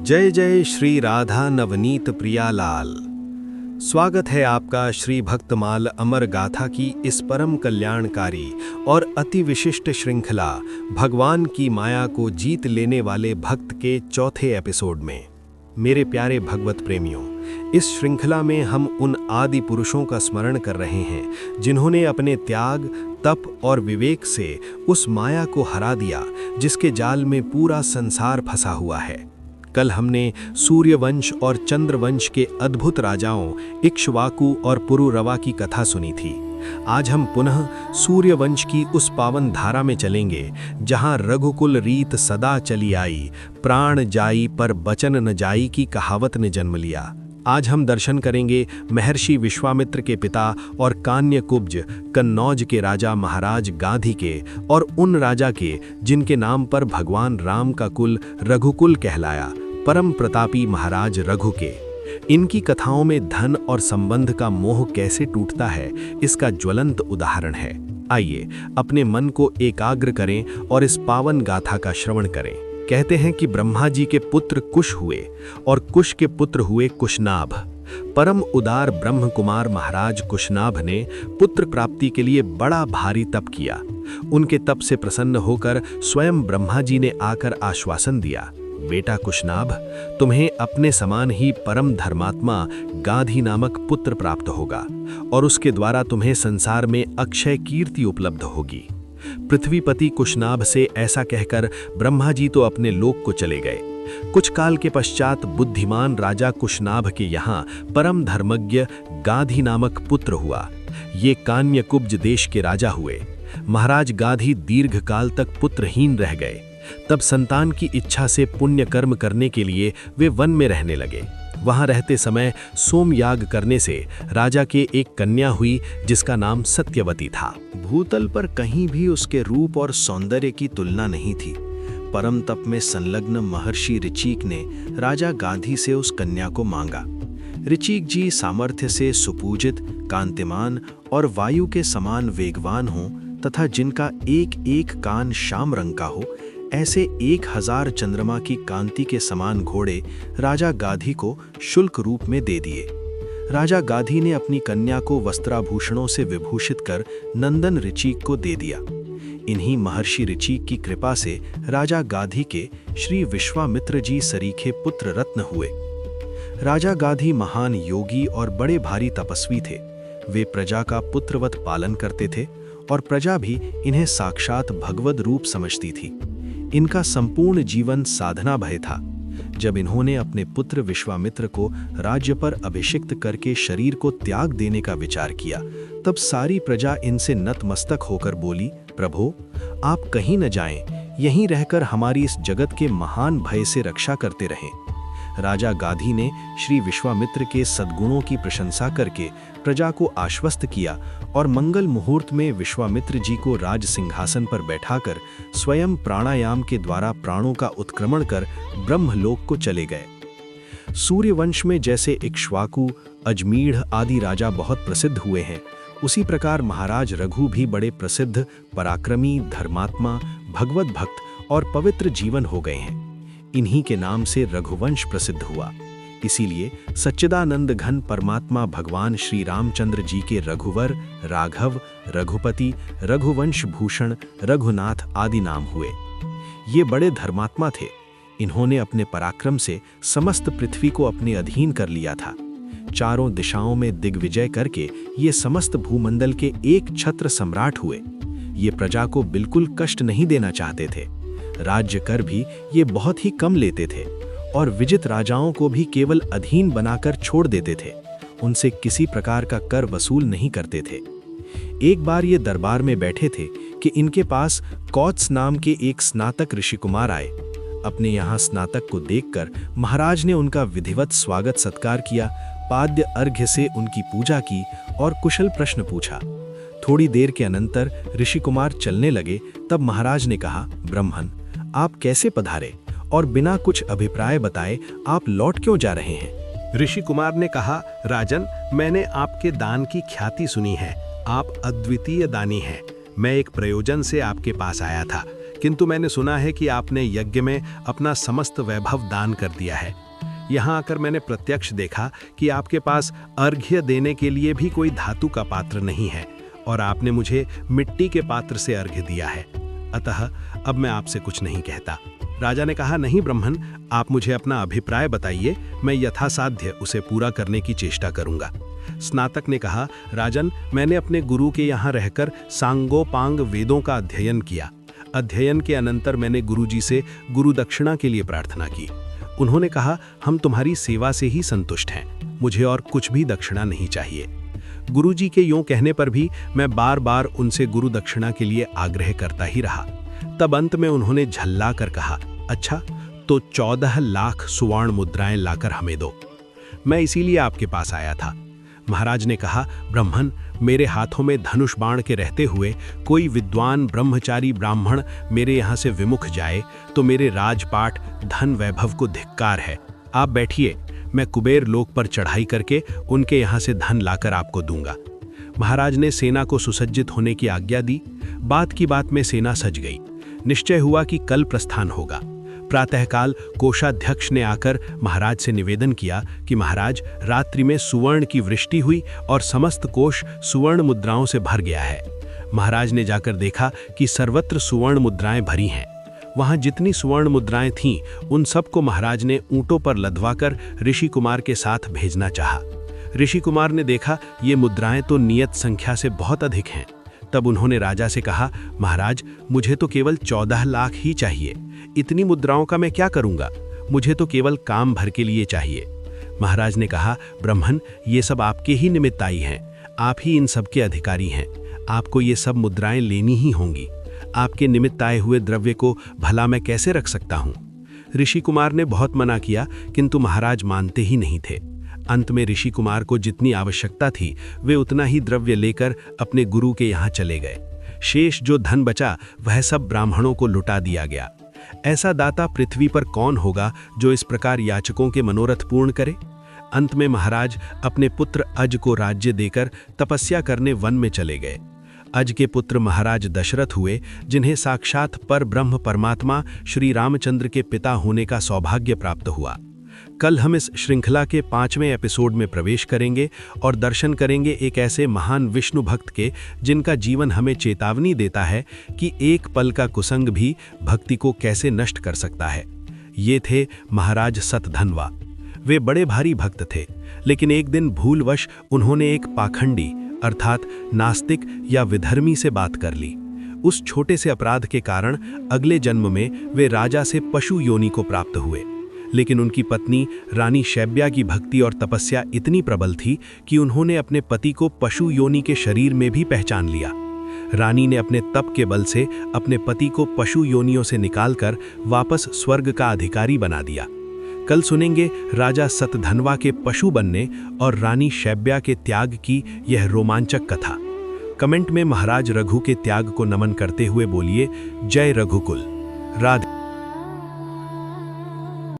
जय जय श्री राधा नवनीत प्रियालाल। स्वागत है आपका श्री भक्तमाल अमर गाथा की इस परम कल्याणकारी और अति विशिष्ट श्रृंखला भगवान की माया को जीत लेने वाले भक्त के चौथे एपिसोड में। मेरे प्यारे भगवत प्रेमियों, इस श्रृंखला में हम उन आदि पुरुषों का स्मरण कर रहे हैं जिन्होंने अपने त्याग, तप और विवेक से उस माया को हरा दिया जिसके जाल में पूरा संसार फंसा हुआ है। कल हमने सूर्यवंश और चंद्रवंश के अद्भुत राजाओं इक्ष्वाकु और पुरुरवा की कथा सुनी थी। आज हम पुनः सूर्यवंश की उस पावन धारा में चलेंगे जहां रघुकुल रीत सदा चली आई, प्राण जाई पर बचन न जाई की कहावत ने जन्म लिया। आज हम दर्शन करेंगे महर्षि विश्वामित्र के पिता और कान्यकुब्ज कन्नौज के राजा महाराज गाधी के, और उन राजा के जिनके नाम पर भगवान राम का कुल रघुकुल कहलाया, परम प्रतापी महाराज रघु के। इनकी कथाओं में धन और संबंध का मोह कैसे टूटता है, इसका ज्वलंत उदाहरण है। आइए अपने मन को एकाग्र करें और इस पावन गाथा का श्रवण करें। कहते हैं कि ब्रह्मा जी के पुत्र कुश हुए और कुश के पुत्र हुए कुशनाभ। परम उदार ब्रह्म कुमार महाराज कुशनाभ ने पुत्र प्राप्ति के लिए बड़ा भारी तप किया। उनके तप से प्रसन्न होकर स्वयं ब्रह्मा जी ने आकर आश्वासन दिया, बेटा कुशनाभ, तुम्हें अपने समान ही परम धर्मात्मा गाधी नामक पुत्र प्राप्त होगा और उसके द्वारा तुम्हें संसार में अक्षय कीर्ति उपलब्ध होगी। पृथ्वीपति कुशनाभ से ऐसा कहकर ब्रह्मा जी तो अपने लोक को चले गए। कुछ काल के पश्चात बुद्धिमान राजा कुशनाभ के यहाँ परम धर्मज्ञ गाधी नामक पुत्र हुआ। ये कान्यकुब्ज देश के राजा हुए। महाराज गाधी दीर्घ काल तक पुत्रहीन रह गए। तब संतान की इच्छा से पुण्य कर्म करने के लिए वे वन में रहने लगे। वहां रहते समय सोमयाग करने से राजा के एक कन्या हुई जिसका नाम सत्यवती था। भूतल पर कहीं भी उसके रूप और सौंदर्य की तुलना नहीं थी। परम तप में संलग्न महर्षि ऋचिक ने राजा गाधी से उस कन्या को मांगा। ऋचिक जी सामर्थ्य से सुपूजित, कांतिमान और वायु के समान वेगवान हों तथा जिनका एक एक कान श्याम रंग का हो, ऐसे 1000 चंद्रमा की कांति के समान घोड़े राजा गाधी को शुल्क रूप में दे दिए। राजा गाधी ने अपनी कन्या को वस्त्राभूषणों से विभूषित कर नंदन ऋचिक को दे दिया। इन्हीं महर्षि ऋचिक की कृपा से राजा गाधी के श्री विश्वामित्र जी सरीखे पुत्र रत्न हुए। राजा गाधी महान योगी और बड़े भारी तपस्वी थे। वे प्रजा का पुत्रवत पालन करते थे और प्रजा भी इन्हें साक्षात भगवद रूप समझती थी। इनका संपूर्ण जीवन साधना भय था। जब इन्होंने अपने पुत्र विश्वामित्र को राज्य पर अभिषिक्त करके शरीर को त्याग देने का विचार किया, तब सारी प्रजा इनसे नतमस्तक होकर बोली, प्रभो, आप कहीं न जाएं, यहीं रहकर हमारी इस जगत के महान भय से रक्षा करते रहें। राजा गाधी ने श्री विश्वामित्र के सद्गुणों की प्रशंसा करके प्रजा को आश्वस्त किया और मंगल मुहूर्त में विश्वामित्र जी को राज सिंहासन पर बैठाकर स्वयं प्राणायाम के द्वारा प्राणों का उत्क्रमण कर ब्रह्मलोक को चले गए। सूर्यवंश में जैसे इक्ष्वाकु, अजमीढ़ आदि राजा बहुत प्रसिद्ध हुए हैं, उसी प्रकार महाराज रघु भी बड़े प्रसिद्ध, पराक्रमी, धर्मात्मा, भगवत भक्त और पवित्र जीवन हो गए हैं। इन्हीं के नाम से रघुवंश प्रसिद्ध हुआ। इसीलिए सच्चिदानंद घन परमात्मा भगवान श्री रामचंद्र जी के रघुवर, राघव, रघुपति, रघुवंश भूषण, रघुनाथ आदि नाम हुए। ये बड़े धर्मात्मा थे। इन्होंने अपने पराक्रम से समस्त पृथ्वी को अपने अधीन कर लिया था। चारों दिशाओं में दिग्विजय करके ये समस्त भूमंडल के एक छत्र सम्राट हुए। ये प्रजा को बिल्कुल कष्ट नहीं देना चाहते थे। राज्य कर भी ये बहुत ही कम लेते थे और विजित राजाओं को भी केवल अधीन बनाकर छोड़ देते थे। उनसे किसी प्रकार का कर वसूल नहीं करते थे। एक बार ये दरबार में बैठे थे कि इनके पास कौत्स नाम के एक स्नातक ऋषि कुमार आए। अपने यहाँ स्नातक को देखकर महाराज ने उनका विधिवत स्वागत सत्कार किया, पाद्य अर्घ्य से उनकी पूजा की और कुशल प्रश्न पूछा। थोड़ी देर के अनंतर ऋषि कुमार चलने लगे। तब महाराज ने कहा, ब्राह्मण, आप कैसे पधारे और बिना कुछ अभिप्राय बताए आप लौट क्यों जा रहे हैं? ऋषि कुमार ने कहा, राजन, मैंने आपके दान की ख्याति सुनी है। आप अद्वितीय दानी हैं। मैं एक प्रयोजन से आपके पास आया था, किंतु मैंने सुना है कि आपने यज्ञ में अपना समस्त वैभव दान कर दिया है। यहाँ आकर मैंने प्रत्यक्ष देखा कि आपके पास अर्घ्य देने के लिए भी कोई धातु का पात्र नहीं है और आपने मुझे मिट्टी के पात्र से अर्घ्य दिया है। अतः अब मैं आपसे कुछ नहीं कहता। राजा ने कहा, नहीं ब्राह्मण, आप मुझे अपना अभिप्राय बताइए, मैं यथासाध्य उसे पूरा करने की चेष्टा करूंगा। स्नातक ने कहा, राजन, मैंने अपने गुरु के यहाँ रहकर सांगोपांग वेदों का अध्ययन किया। अध्ययन के अनंतर मैंने गुरुजी से गुरु दक्षिणा के लिए प्रार्थना की। उन्होंने कहा, हम तुम्हारी सेवा से ही संतुष्ट हैं, मुझे और कुछ भी दक्षिणा नहीं चाहिए। गुरुजी के यूं कहने पर भी मैं बार बार उनसे गुरु दक्षिणा के लिए आग्रह करता ही रहा। तब अंत में उन्होंने झल्ला कर कहा, अच्छा तो 14 लाख सुवर्ण मुद्राएं लाकर हमें दो। मैं इसीलिए आपके पास आया था। महाराज ने कहा, ब्राह्मण, मेरे हाथों में धनुष बाण के रहते हुए कोई विद्वान ब्रह्मचारी ब्राह्मण मेरे यहाँ से विमुख जाए तो मेरे राजपाट धन वैभव को धिक्कार है। आप बैठिए, मैं कुबेर लोक पर चढ़ाई करके उनके यहाँ से धन लाकर आपको दूंगा। महाराज ने सेना को सुसज्जित होने की आज्ञा दी। बात की बात में सेना सज गई। निश्चय हुआ कि कल प्रस्थान होगा। प्रातःकाल कोषाध्यक्ष ने आकर महाराज से निवेदन किया कि महाराज, रात्रि में सुवर्ण की वृष्टि हुई और समस्त कोष सुवर्ण मुद्राओं से भर गया है। महाराज ने जाकर देखा कि सर्वत्र सुवर्ण मुद्राएं भरी हैं। वहां जितनी सुवर्ण मुद्राएं थीं, उन सबको महाराज ने ऊंटों पर लदवाकर ऋषि कुमार के साथ भेजना चाहा। ऋषि कुमार ने देखा ये मुद्राएं तो नियत संख्या से बहुत अधिक हैं। तब उन्होंने राजा से कहा, महाराज, मुझे तो केवल 14 लाख ही चाहिए। इतनी मुद्राओं का मैं क्या करूंगा? मुझे तो केवल काम भर के लिए चाहिए। महाराज ने कहा, ब्राह्मण, ये सब आपके ही निमित्त आई हैं। आप ही इन सब के अधिकारी हैं। आपको ये सब मुद्राएं लेनी ही होंगी। आपके निमित्त आए हुए द्रव्य को भला मैं कैसे रख सकता हूँ? ऋषि कुमार ने बहुत मना किया, किंतु महाराज मानते ही नहीं थे। अंत में ऋषि कुमार को जितनी आवश्यकता थी, वे उतना ही द्रव्य लेकर अपने गुरु के यहाँ चले गए। शेष जो धन बचा वह सब ब्राह्मणों को लुटा दिया गया। ऐसा दाता पृथ्वी पर कौन होगा जो इस प्रकार याचकों के मनोरथ पूर्ण करे? अंत में महाराज अपने पुत्र अज को राज्य देकर तपस्या करने वन में चले गए। अज के पुत्र महाराज दशरथ हुए, जिन्हें साक्षात पर ब्रह्म परमात्मा श्री रामचंद्र के पिता होने का सौभाग्य प्राप्त हुआ। कल हम इस श्रृंखला के 5वें एपिसोड में प्रवेश करेंगे और दर्शन करेंगे एक ऐसे महान विष्णु भक्त के, जिनका जीवन हमें चेतावनी देता है कि एक पल का कुसंग भी भक्ति को कैसे नष्ट कर सकता है। ये थे महाराज सतधनवा। वे बड़े भारी भक्त थे, लेकिन एक दिन भूलवश उन्होंने एक पाखंडी अर्थात नास्तिक या विधर्मी से बात कर ली। उस छोटे से अपराध के कारण अगले जन्म में वे राजा से पशु योनि को प्राप्त हुए। लेकिन उनकी पत्नी रानी शैब्या की भक्ति और तपस्या इतनी प्रबल थी कि उन्होंने अपने पति को पशु योनि के शरीर में भी पहचान लिया। रानी ने अपने तप के बल से अपने पति को पशु योनियों से निकालकर वापस स्वर्ग का अधिकारी बना दिया। कल सुनेंगे राजा सतधनवा के पशु बनने और रानी शैब्या के त्याग की यह रोमांचक कथा। कमेंट में महाराज रघु के त्याग को नमन करते हुए बोलिए, जय रघुकुल। राधे।